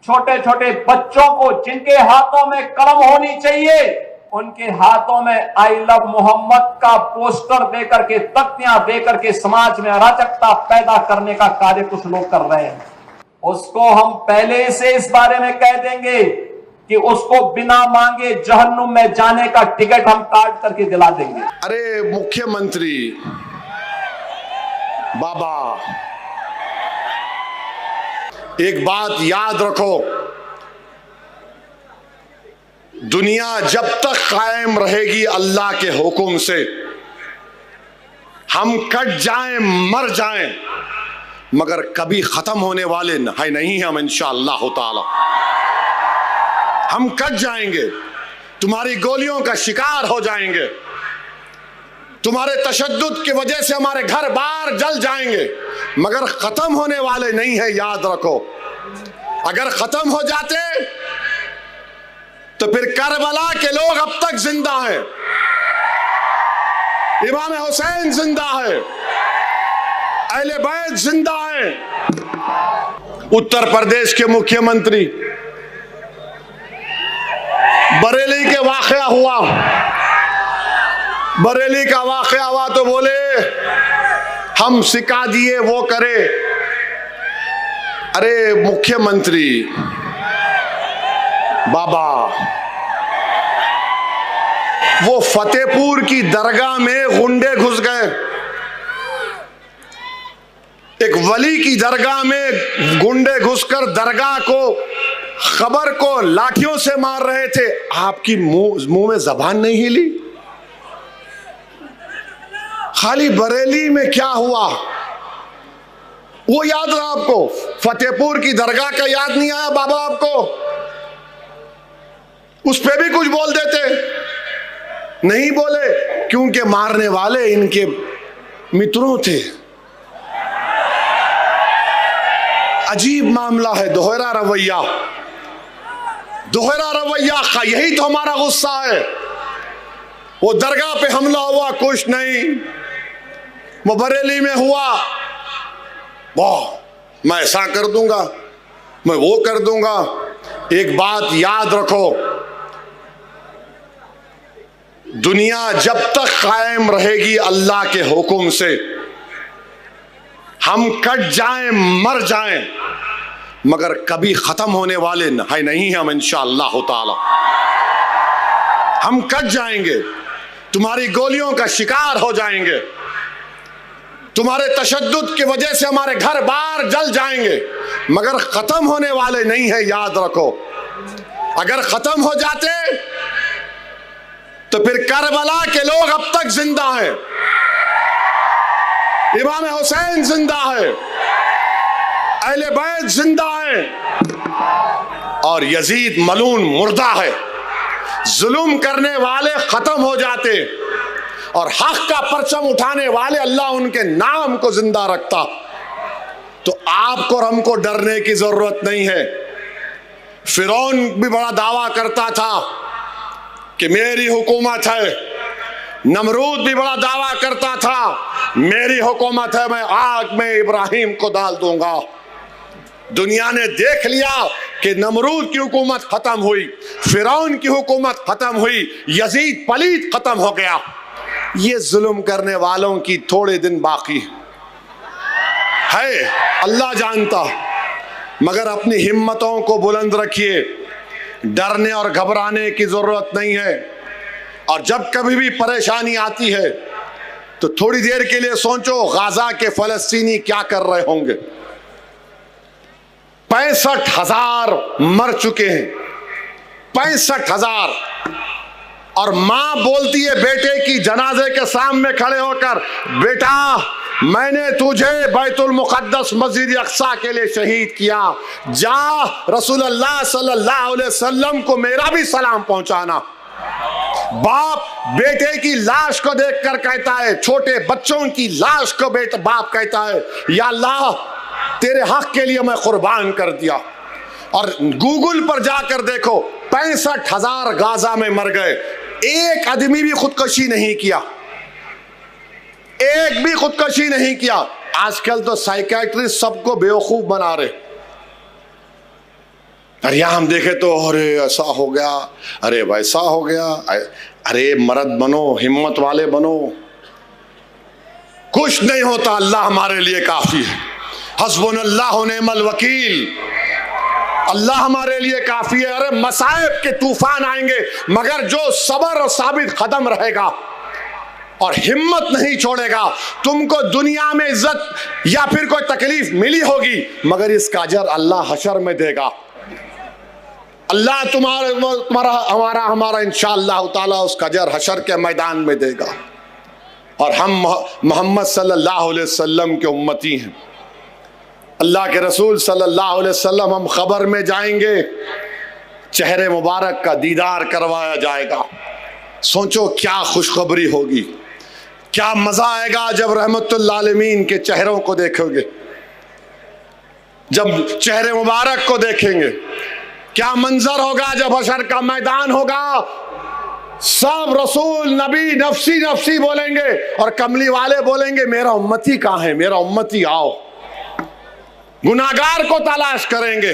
छोटे छोटे बच्चों को जिनके हाथों में कलम होनी चाहिए, उनके हाथों में आई लव मोहम्मद का पोस्टर देकर के, तख्तियां देकर के समाज में अराजकता पैदा करने का कार्य कुछ लोग कर रहे हैं। उसको हम पहले से इस बारे में कह देंगे कि उसको बिना मांगे जहन्नुम में जाने का टिकट हम काट करके दिला देंगे। अरे मुख्यमंत्री बाबा, एक बात याद रखो, दुनिया जब तक कायम रहेगी अल्लाह के हुक्म से, हम कट जाएं मर जाएं, मगर कभी खत्म होने वाले नहीं हम इंशाअल्लाह ताला। हम कट जाएंगे, तुम्हारी गोलियों का शिकार हो जाएंगे, तुम्हारे तशद्दुद की वजह से हमारे घर बार जल जाएंगे, मगर खत्म होने वाले नहीं है, याद रखो। अगर खत्म हो जाते तो फिर करबला के लोग अब तक जिंदा हैं, इमाम हुसैन जिंदा है, अहले बैत जिंदा है। उत्तर प्रदेश के मुख्यमंत्री, बरेली के वाकया हुआ, बरेली का वाकया हुआ तो बोले हम सिखा दिए वो करे। अरे मुख्यमंत्री बाबा, वो फतेहपुर की दरगाह में गुंडे घुस गए, एक वली की दरगाह में गुंडे घुसकर दरगाह को, खबर को लाठियों से मार रहे थे। आपकी मुंह में जबान नहीं हिली? खाली बरेली में क्या हुआ वो याद रहा आपको? फतेहपुर की दरगाह का याद नहीं आया बाबा आपको? उस पे भी कुछ बोल देते, नहीं बोले क्योंकि मारने वाले इनके मित्रों थे। अजीब मामला है, दोहरा रवैया, दोहरा रवैया का यही तो हमारा गुस्सा है। वो दरगाह पे हमला हुआ, कुछ नहीं, वो बरेली में हुआ, वाह मैं ऐसा कर दूंगा, मैं वो कर दूंगा। एक बात याद रखो, दुनिया जब तक कायम रहेगी अल्लाह के हुक्म से, हम कट जाएं मर जाएं, मगर कभी खत्म होने वाले नहीं हम इंशाअल्लाह ताला। हम कट जाएंगे, तुम्हारी गोलियों का शिकार हो जाएंगे, तुम्हारे तशद्दुद की वजह से हमारे घर बार जल जाएंगे, मगर खत्म होने वाले नहीं है, याद रखो। अगर खत्म हो जाते तो फिर करबला के लोग अब तक जिंदा हैं, इमाम हुसैन जिंदा है, अहले बैत जिंदा है, और यजीद मलून मुर्दा है। जुल्म करने वाले खत्म हो जाते और हक का परचम उठाने वाले अल्लाह उनके नाम को जिंदा रखता। तो आपको और हमको डरने की जरूरत नहीं है। फिरौन भी बड़ा दावा करता था कि मेरी हुकूमत है, नमरूद भी बड़ा दावा करता था मेरी हुकूमत है, मैं आग में इब्राहिम को डाल दूंगा। दुनिया ने देख लिया कि नमरूद की हुकूमत खत्म हुई, फिरौन की हुकूमत खत्म हुई, यजीद पलीत खत्म हो गया। ये जुल्म करने वालों की थोड़े दिन बाकी है, अल्लाह जानता। मगर अपनी हिम्मतों को बुलंद रखिए, डरने और घबराने की जरूरत नहीं है। और जब कभी भी परेशानी आती है तो थोड़ी देर के लिए सोचो गाजा के फलस्तीनी क्या कर रहे होंगे। 65,000 मर चुके हैं, 65,000। और मां बोलती है बेटे की जनाजे के सामने खड़े होकर, बेटा मैंने तुझे बैतुल मुक़द्दस मस्जिद अक़सा के लिए शहीद किया, जा रसूलुल्लाह सल्लल्लाहु अलैहि वसल्लम को मेरा भी सलाम पहुंचाना। बाप बेटे की लाश को देखकर कहता है, छोटे बच्चों की लाश को बाप कहता है, या अल्लाह तेरे हक के लिए मैं कुर्बान कर दिया। और गूगल पर जाकर देखो, 65,000 गाजा में मर गए, एक आदमी भी खुदकुशी नहीं किया, एक भी खुदकुशी नहीं किया। आजकल तो साइकियाट्रिस्ट सबको बेवकूफ बना रहे। और यहां हम देखे तो अरे ऐसा हो गया, अरे वैसा हो गया। अरे मर्द बनो, हिम्मत वाले बनो। कुछ नहीं होता, अल्लाह हमारे लिए काफी है। हस्बुनल्लाहु व निअमल वकील, अल्लाह हमारे लिए काफी है। अरे मसाइब के तूफान आएंगे, मगर जो सबर और साबित कदम रहेगा और हिम्मत नहीं छोड़ेगा, तुमको दुनिया में इज्जत या फिर कोई तकलीफ मिली होगी, मगर इसका अजर अल्लाह हशर में देगा। अल्लाह तुम्हारा हमारा इंशाअल्लाह ताला उसका अजर हशर के मैदान में देगा। और हम मोहम्मद सल्लल्लाहु अलैहि वसल्लम के उम्मती हैं। अल्लाह के रसूल सल्लल्लाहु अलैहि वसल्लम, हम खबर में जाएंगे, चेहरे मुबारक का दीदार करवाया जाएगा। सोचो क्या खुशखबरी होगी, क्या मजा आएगा जब रहमतुल आलमीन के चेहरों को देखोगे, जब चेहरे मुबारक को देखेंगे। क्या मंजर होगा जब हशर का मैदान होगा, सब रसूल नबी नफसी नफसी बोलेंगे और कमली वाले बोलेंगे मेरा उम्मती कहाँ है, मेरा उम्मती आओ। गुनाहगार को तलाश करेंगे।